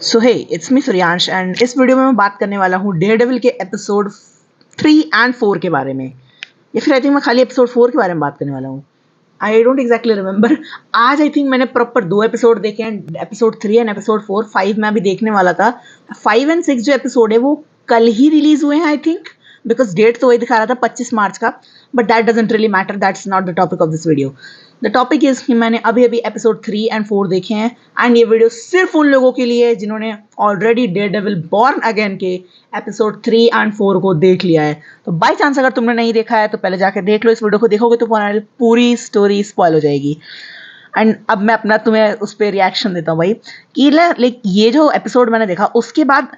So hey it's me Suryansh and इस video में मैं बात करने वाला हूँ डेयरडेविल के एपिसोड 3 एंड 4 के बारे में, या फिर आई थिंक मैं खाली एपिसोड 4 के बारे में बात करने वाला हूँ। I don't exactly remember. आज आई थिंक मैंने प्रॉपर 2 एपिसोड देखे हैं, एपिसोड 3 एंड एपिसोड 4। 5 मैं अभी देखने वाला था। 5 एंड 6 जो एपिसोड है वो कल ही रिलीज हुए हैं आई थिंक, बिकॉज डेट तो वही दिखा रहा था 25 मार्च का। But that doesn't really matter, that's not the topic of this video. The topic is कि मैंने अभी अभी एपिसोड 3 एंड 4 देखे हैं एंड ये वीडियो सिर्फ उन लोगों के लिए है जिन्होंने ऑलरेडी डेयरडेविल बॉर्न अगेन के एपिसोड 3 एंड 4 को देख लिया है। तो बाई चांस अगर तुमने नहीं देखा है तो पहले जाके देख लो। इस वीडियो को देखोगे तो पूरी स्टोरी स्पॉइल हो जाएगी। एंड अब मैं अपना तुम्हें उस पर रिएक्शन देता हूँ भाई कि लाइक ये जो एपिसोड मैंने देखा उसके बाद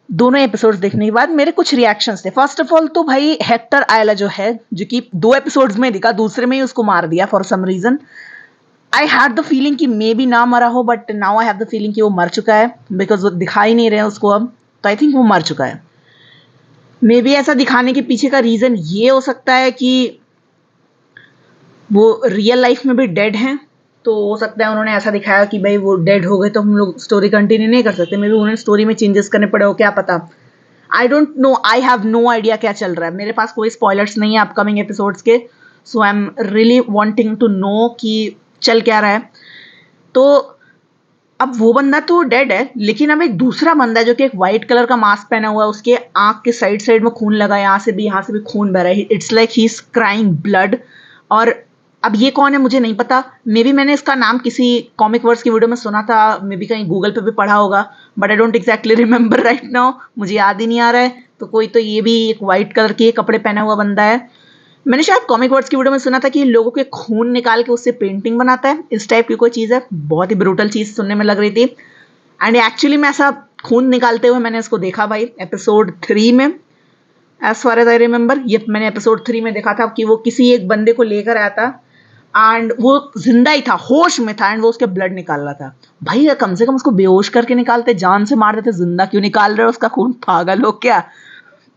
दोनों एपिसोड्स देखने के बाद मेरे कुछ रिएक्शंस थे। फर्स्ट ऑफ ऑल तो भाई हेक्टर आयला जो है, जो कि 2 एपिसोड्स में दिखा, दूसरे में ही उसको मार दिया for some reason. I had the feeling कि मे बी ना मरा हो, but now I have the feeling कि वो मर चुका है बिकॉज वो दिखा ही नहीं रहे उसको अब। तो आई थिंक वो मर चुका है। मे बी ऐसा दिखाने के पीछे का रीजन ये हो सकता है कि वो रियल लाइफ में भी डेड हैं। तो हो सकता है उन्होंने ऐसा दिखाया कि भाई वो डेड हो गए तो हम लोग स्टोरी कंटिन्यू नहीं कर सकते। मे बी उन्हें स्टोरी में चेंजेस करने पड़े हो, क्या पता। I don't know, I have no idea क्या चल रहा है। मेरे पास कोई स्पॉयलर्स नहीं है अपकमिंग एपिसोड्स के, so I am really wanting to know कि चल क्या रहा है। तो अब वो बंदा तो डेड है, लेकिन अब एक दूसरा बंदा है जो कि एक वाइट कलर का मास्क पहना हुआ है, उसके आंख के साइड साइड में खून लगा है, यहाँ से भी खून बह रहा है। It's like he is crying blood. और अब ये कौन है मुझे नहीं पता। मे बी मैंने इसका नाम किसी कॉमिक वर्स की वीडियो में सुना था, मे बी कहीं गूगल पे भी पढ़ा होगा, but I don't exactly remember right now. मुझे याद ही नहीं आ रहा है। तो कोई तो ये भी एक वाइट कलर के कपड़े पहना हुआ बंदा है। मैंने शायद कॉमिक वर्ड्स की वीडियो में सुना था कि लोगों के खून निकाल के उससे पेंटिंग बनाता है, इस टाइप की कोई चीज़ है। बहुत ही ब्रूटल चीज़ सुनने में लग रही थी। एंड एक्चुअली में ऐसा खून निकालते हुए मैंने इसको देखा भाई एपिसोड 3 में। As far as I remember ये मैंने एपिसोड 3 में देखा था कि वो किसी एक बंदे को लेकर आया था एंड वो जिंदा ही था, होश में था, एंड वो उसके ब्लड निकाल रहा था। भाई कम से कम उसको बेहोश करके निकालते, जान से मार देते, जिंदा क्यों निकाल रहे हो उसका खून? पागल हो क्या?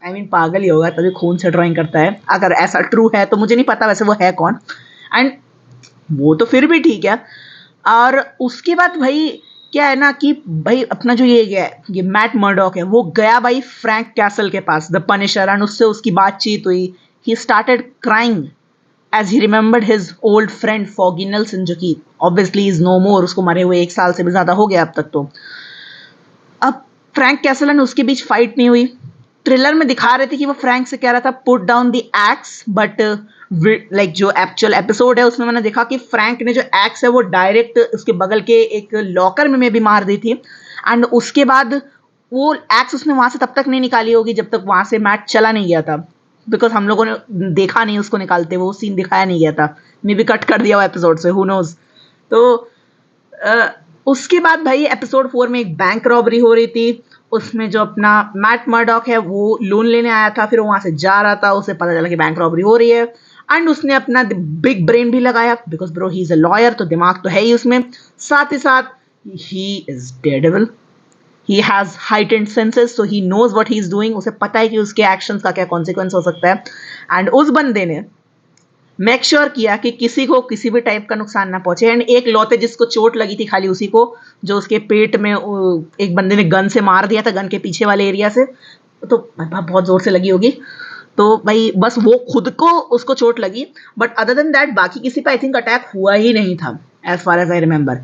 आई मीन पागल ही होगा तभी खून से ड्राइंग करता है, अगर ऐसा ट्रू है तो। मुझे नहीं पता वैसे वो है कौन, एंड वो तो फिर भी ठीक है। और उसके बाद भाई क्या है ना कि भाई अपना जो ये मैट मर्डॉक है, वो गया भाई फ्रैंक कैसल के पास, द पनिशर, एंड उससे उसकी बातचीत हुई। He started crying as he remembered his old friend Foggy Nelson, जो कि ऑब्वियसली इज नो मोर। उसको मरे हुए 1 साल से भी ज्यादा हो गया अब तक। तो अब फ्रैंक कैसल एंड उसके बीच फाइट नहीं हुई। ट्रेलर में दिखा रहे थे कि वो फ्रैंक से कह रहा था put down the x, but like जो एक्चुअल एपिसोड है उसमें मैंने देखा कि फ्रैंक ने जो एक्स है वो डायरेक्ट उसके बगल के एक लॉकर में भी मार दी थी। एंड उसके बाद वो एक्स उसने वहां से तब तक नहीं निकाली होगी जब तक वहां से मैच चला नहीं गया था, बिकॉज हम लोगों ने देखा नहीं उसको निकालते, वो सीन दिखाया नहीं गया था। मे बी कट कर दिया वो एपिसोड से, हु नोज। तो उसके बाद भाई एपिसोड 4 में एक बैंक रॉबरी हो रही थी। उसमें जो अपना मैट मर्डॉक है वो लोन लेने आया था, फिर वो वहां से जा रहा था, उसे पता चला कि बैंक रॉबरी हो रही है, एंड उसने अपना बिग ब्रेन भी लगाया because bro he is a lawyer, तो दिमाग तो है ही उसमें। साथ ही साथ he is Daredevil, he has heightened senses, so he knows what he is doing. उसे पता है कि उसके एक्शंस का क्या कॉन्सिक्वेंस हो सकता है। एंड उस बंदे ने मेक श्योर किया कि किसी को किसी भी टाइप का नुकसान ना पहुंचे। एंड एक लौते जिसको चोट लगी थी खाली उसी को, जो उसके पेट में एक बंदे ने गन से मार दिया था, गन के पीछे वाले एरिया से, तो बहुत जोर से लगी होगी। तो भाई बस वो खुद को उसको चोट लगी, बट अदर देन दैट बाकी किसी पे आई थिंक अटैक हुआ ही नहीं था as far as I remember.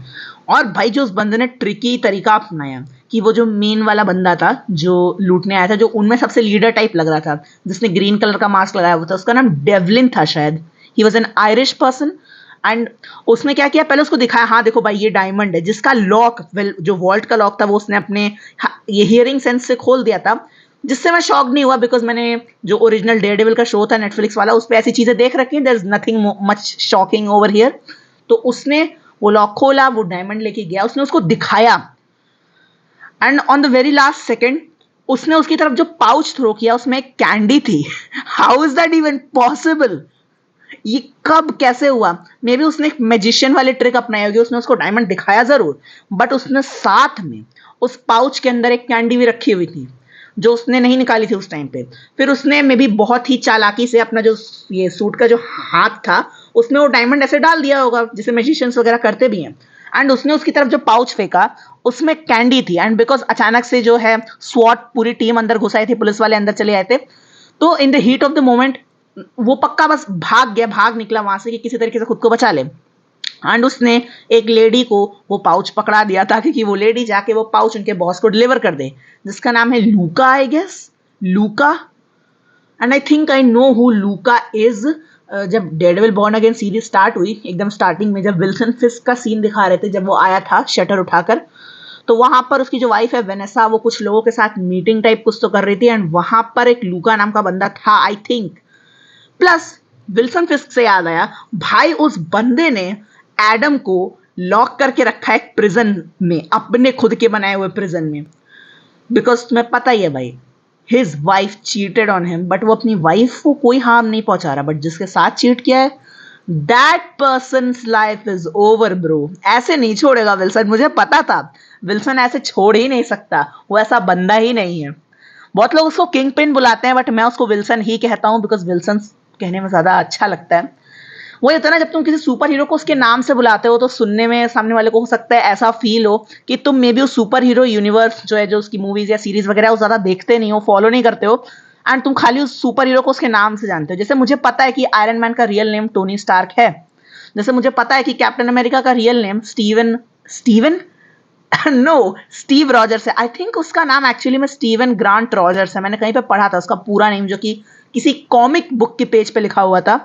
और भाई जो उस बंदे ने ट्रिकी तरीका अपनाया कि वो जो मेन वाला बंदा था जो लूटने आया था, जो उनमें सबसे लीडर टाइप लग रहा था, जिसने ग्रीन कलर का मास्क लगाया हुआ था, उसका नाम डेवलिन था शायद। He was an Irish person. And उसने क्या किया, पहले उसको दिखाया, हाँ देखो भाई ये डायमंड है, जिसका लॉक जो वॉल्ट का लॉक था वो उसने अपने ये हियरिंग सेंस से खोल दिया था, जिससे मैं शॉक नहीं हुआ बिकॉज मैंने जो ओरिजिनल डेयरडेविल का शो था नेटफ्लिक्स वाला उस पर ऐसी चीजें देख रखी हैं। There is nothing much shocking over here. तो उसने वो लॉक खोला, वो डायमंड लेके गया, उसने उसको दिखाया, and on the very last second उसने उसकी तरफ जो पाउच थ्रो किया उसमें एक कैंडी थी। How is that even possible? ये कब कैसे हुआ? मे बी उसने एक मैजिशियन वाली ट्रिक अपनाई होगी। उसने उसको डायमंड दिखाया जरूर, बट उसने साथ में उस पाउच के अंदर एक कैंडी भी रखी हुई थी जो उसने नहीं निकाली थी उस टाइम पे। फिर उसने मे बी बहुत ही चालाकी से अपना जो ये सूट का जो हाथ था उसमें वो डायमंड ऐसे डाल दिया होगा जैसे मैजिशियंस वगैरह करते भी हैं। एंड उसने उसकी तरफ जो पाउच फेंका उसमें कैंडी थी, एंड बिकॉज अचानक से जो है स्वॉट पूरी टीम अंदर घुस आई थी, पुलिस वाले अंदर चले आए थे, तो in the heat of the moment वो पक्का बस भाग निकला वहां से कि किसी तरीके से खुद को बचा ले। एंड उसने एक लेडी को वो पाउच पकड़ा दिया ताकि कि वो लेडी जाके वो पाउच उनके बॉस को डिलीवर कर दे, जिसका नाम है लूका, I guess Luka, and I think I know who Luka is. जब Daredevil born again series start हुई, एकदम स्टार्टिंग में जब विल्सन फिस्क का सीन दिखा रहे थे, जब वो आया था शटर उठाकर, तो वहां पर उसकी जो वाइफ है वेनेसा, वो कुछ लोगों के साथ मीटिंग टाइप कुछ तो कर रही थी, एंड वहां पर एक लूका नाम का बंदा था आई थिंक। प्लस विल्सन फिस्क से याद आया, भाई उस बंदे ने एडम को लॉक करके रखा है एक प्रिजन में, अपने खुद के बनाए हुए प्रिजन में, बिकॉज तुम्हें पता ही है भाई his wife cheated on him, but वो अपनी वाइफ को कोई हार्म नहीं पहुंचा रहा, बट जिसके साथ चीट किया है that persons life is over bro. ऐसे नहीं छोड़ेगा विल्सन, मुझे पता था विल्सन ऐसे छोड़ ही नहीं सकता, वो ऐसा बंदा ही नहीं है। बहुत लोग उसको किंग पिन बुलाते हैं, बट मैं उसको विल्सन ही कहता हूं, बिकॉज विल्सन कहने में ज्यादा अच्छा लगता है। वही होता है ना, जब तुम किसी सुपर हीरो को उसके नाम से बुलाते हो तो सुनने में सामने वाले को हो सकता है ऐसा फील हो कि तुम मे बी उस सुपर हीरो यूनिवर्स जो है, जो उसकी मूवीज या सीरीज वगैरह वो ज्यादा देखते नहीं हो, फॉलो नहीं करते हो, एंड तुम खाली उस सुपर हीरो को उसके नाम से जानते हो। जैसे मुझे पता है कि आयरन मैन का रियल नेम टोनी स्टार्क है, जैसे मुझे पता है कि कैप्टन अमेरिका का real name Steven Steven no Steve Rogers है। आई थिंक उसका नाम एक्चुअली में स्टीवन ग्रांट रॉजर्स है, मैंने कहीं पे पढ़ा था उसका पूरा नेम, जो कि किसी कॉमिक बुक के पेज पे लिखा हुआ था,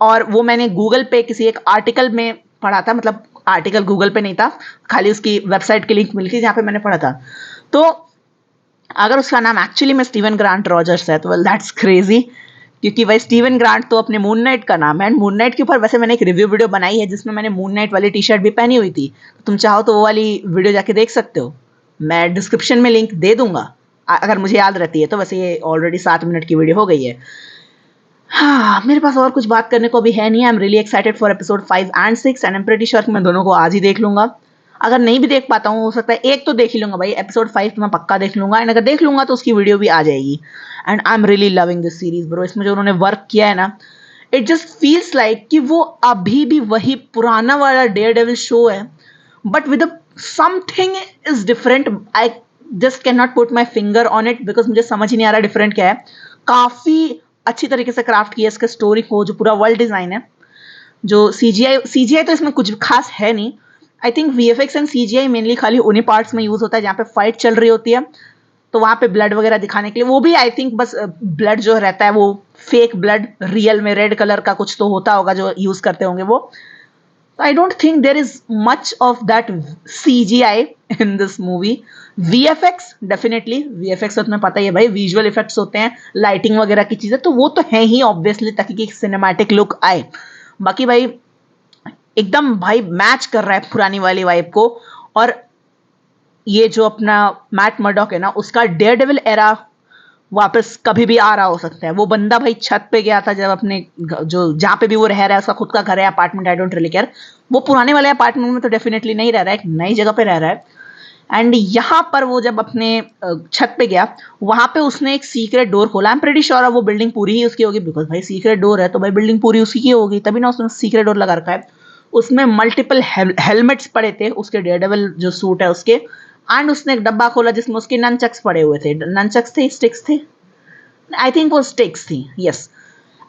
और वो मैंने गूगल पे किसी एक आर्टिकल में पढ़ा था, मतलब आर्टिकल गूगल पे नहीं था, खाली उसकी वेबसाइट की लिंक मिली थी जहां पे मैंने पढ़ा था। तो अगर उसका नाम एक्चुअली में स्टीवन ग्रांट रॉजर्स है तो वेल दैट्स क्रेजी, क्योंकि भाई स्टीवन ग्रांट तो अपने मून नाइट का नाम है, एंड मून नाइट के ऊपर वैसे मैंने एक रिव्यू वीडियो बनाई है जिसमें मैंने मून नाइट वाली टी शर्ट भी पहनी हुई थी, तो तुम चाहो तो वो वाली वीडियो जाके देख सकते हो, मैं डिस्क्रिप्शन में लिंक दे दूंगा अगर मुझे याद रहती है तो। वैसे ये ऑलरेडी 7 मिनट की वीडियो हो गई है। हाँ, मेरे पास और कुछ बात करने को भी है नहीं। आई am really excited for episode 5 and 6 and I am pretty sure कि मैं दोनों को आज ही देख लूंगा। अगर नहीं भी देख पाता हूँ, हो सकता है एक तो देख ही लूंगा भाई, एपिसोड 5 तो मैं पक्का देख लूंगा, एंड अगर देख लूंगा तो उसकी वीडियो भी आ जाएगी। And I am really loving this series bro, इसमें जो उन्होंने वर्क किया है ना, इट जस्ट फील्स लाइक कि वो अभी भी वही पुराना वाला डेयरडेविल शो है, but with something is different. I just can not put my finger on it, because मुझे समझ ही नहीं आ रहा डिफरेंट क्या है। काफी अच्छी तरीके से क्राफ्ट किया इसका स्टोरी को, जो पूरा वर्ल्ड डिजाइन है, जो सीजीआई तो इसमें कुछ खास है नहीं। I think VFX and CGI mainly खाली उन्हीं पार्ट्स में यूज होता है जहाँ पे फाइट चल रही होती है, तो वहां पे ब्लड वगैरह दिखाने के लिए, वो भी आई थिंक बस ब्लड जो रहता है वो फेक ब्लड, रियल में रेड कलर का कुछ तो होता होगा जो यूज करते होंगे वो। I don't think there is much of that CGI in this movie. VFX definitely, VFX तो तुम्हें पता ही है भाई, विजुअल इफेक्ट्स होते हैं, लाइटिंग वगैरह की चीजें तो वो तो है ही ऑब्वियसली, ताकि कि सिनेमैटिक लुक आए। बाकी भाई एकदम भाई मैच कर रहा है पुरानी वाली वाइब को, और ये जो अपना मैट मर्डॉक है ना, उसका डेयरडेविल एरा वापस कभी भी आ रहा हो सकता है। वो बंदा भाई छत पे गया था जब अपने जो जहाँ पे भी वो रह रहा है, उसका खुद का घर है, apartment, I don't really care, वो पुराने वाले अपार्टमेंट में तो डेफिनेटली नहीं रह रहा है, एक नई जगह पे रह रहा है। एंड यहाँ पर वो जब अपने छत पे गया, वहां पे उसने एक सीक्रेट डोर खोला। आई एम प्रीटी श्योर वो बिल्डिंग पूरी ही उसकी होगी, बिकॉज भाई सीक्रेट डोर है तो भाई बिल्डिंग पूरी उसी की होगी, तभी ना उसने सीक्रेट डोर लगा रखा है। उसमें मल्टीपल हेलमेट्स पड़े थे उसके डेयरडेविल जो सूट है उसके, एंड उसने एक डब्बा खोला जिसमें उसके ननचक्स पड़े हुए थे, ननचक्स थे, स्टिक्स थे, आई थिंक वो स्टिक्स थी, यस।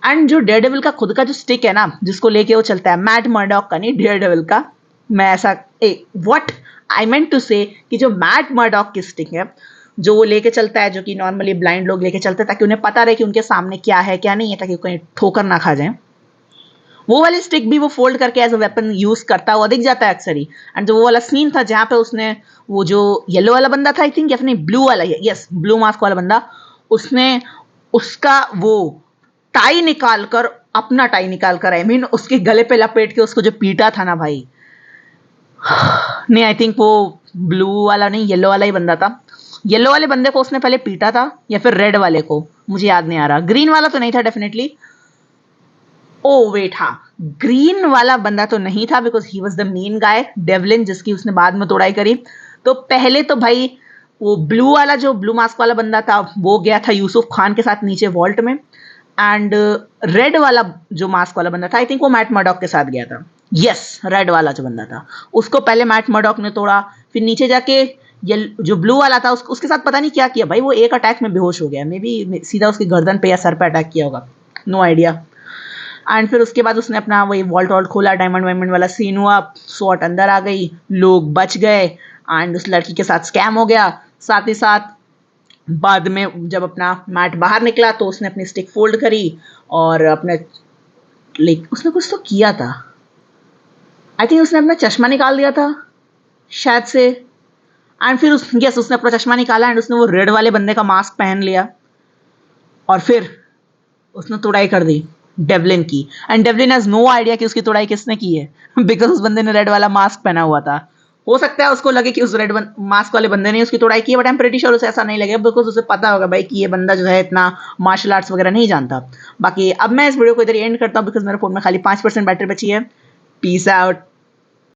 एंड जो डेयरडेविल का खुद का जो स्टिक है ना, जिसको लेके वो चलता है, मैट मर्डॉक का नहीं, डेयरडेविल का, मैं ऐसा व्हाट आई मेंट टू से कि जो मैट मर्डॉक की स्टिक है जो वो लेके चलता है, जो कि नॉर्मली ब्लाइंड लोग लेके चलते हैं ताकि उन्हें पता रहे कि उनके सामने क्या है क्या नहीं है, ताकि कहीं ठोकर ना खा जाए, वो वाली स्टिक भी वो फोल्ड करके एज अ वेपन यूज करता हुआ दिख जाता है अक्सर ही। एंड जो वो वाला सीन था जहाँ पे उसने वो जो येलो वाला बंदा था, आई थिंक, या फिर नहीं ब्लू वाला, यस ब्लू मास्क वाला बंदा, उसने उसका वो टाई निकाल कर, अपना टाई निकाल कर, आई मीन उसके गले पे लपेट के उसको जो पीटा था ना भाई, नहीं आई थिंक वो ब्लू वाला नहीं, येलो वाला ही बंदा था। येलो वाले बंदे को उसने पहले पीटा था या फिर रेड वाले को, मुझे याद नहीं आ रहा, ग्रीन वाला तो नहीं था डेफिनेटली। ओ वेट, हाँ, ग्रीन वाला बंदा तो नहीं था, because he was the main guy, Devlin, जिसकी उसने बाद में तोड़ाई करी। तो पहले तो भाई वो ब्लू वाला, जो ब्लू मास्क वाला बंदा था, वो गया था यूसुफ खान के साथ नीचे वॉल्ट में, एंड रेड वाला जो मास्क वाला बंदा था, आई थिंक वो मैट मर्डॉक के साथ गया था। यस, रेड वाला जो बंदा था उसको पहले मैट मर्डॉक ने तोड़ा, फिर नीचे जाके ये जो ब्लू वाला था उसके साथ पता नहीं क्या किया भाई, वो एक अटैक में बेहोश हो गया, मे बी सीधा उसकी गर्दन पे या सर पे अटैक किया होगा, नो आइडिया। एंड फिर उसके बाद उसने अपना वही वॉल्ट वॉल्ट खोला, डायमंड वायमंड वाला सीन हुआ, स्वॉट अंदर आ गई, लोग बच गए एंड उस लड़की के साथ स्कैम हो गया। साथ ही साथ बाद में जब अपना मैट बाहर निकला तो उसने अपनी स्टिक फोल्ड करी और अपने लाइक उसने कुछ तो किया था, आई थिंक उसने अपना चश्मा निकाल दिया था शायद से। एंड फिर उसने अपना चश्मा निकाला एंड उसने वो रेड वाले बंदे का मास्क पहन लिया और फिर उसने तुड़ाई कर दी डेवलिन की। And Devlin has no idea कि उसकी तुड़ाई किसने की है बिकॉज उस बंदे ने रेड वाला मास्क पहना हुआ था। हो सकता है उसको लगे कि उस रेड मास्क वाले बंदे ने उसकी तुड़ाई की है, but I am pretty sure उसे ऐसा नहीं लगेगा बिकॉज उसे पता होगा भाई कि ये बंदा जो है इतना मार्शल आर्ट्स वगैरह नहीं जानता। बाकी अब मैं इस वीडियो को इधर एंड करता हूँ बिकॉज मेरे फोन में खाली 5% बैटरी बची है। Peace out.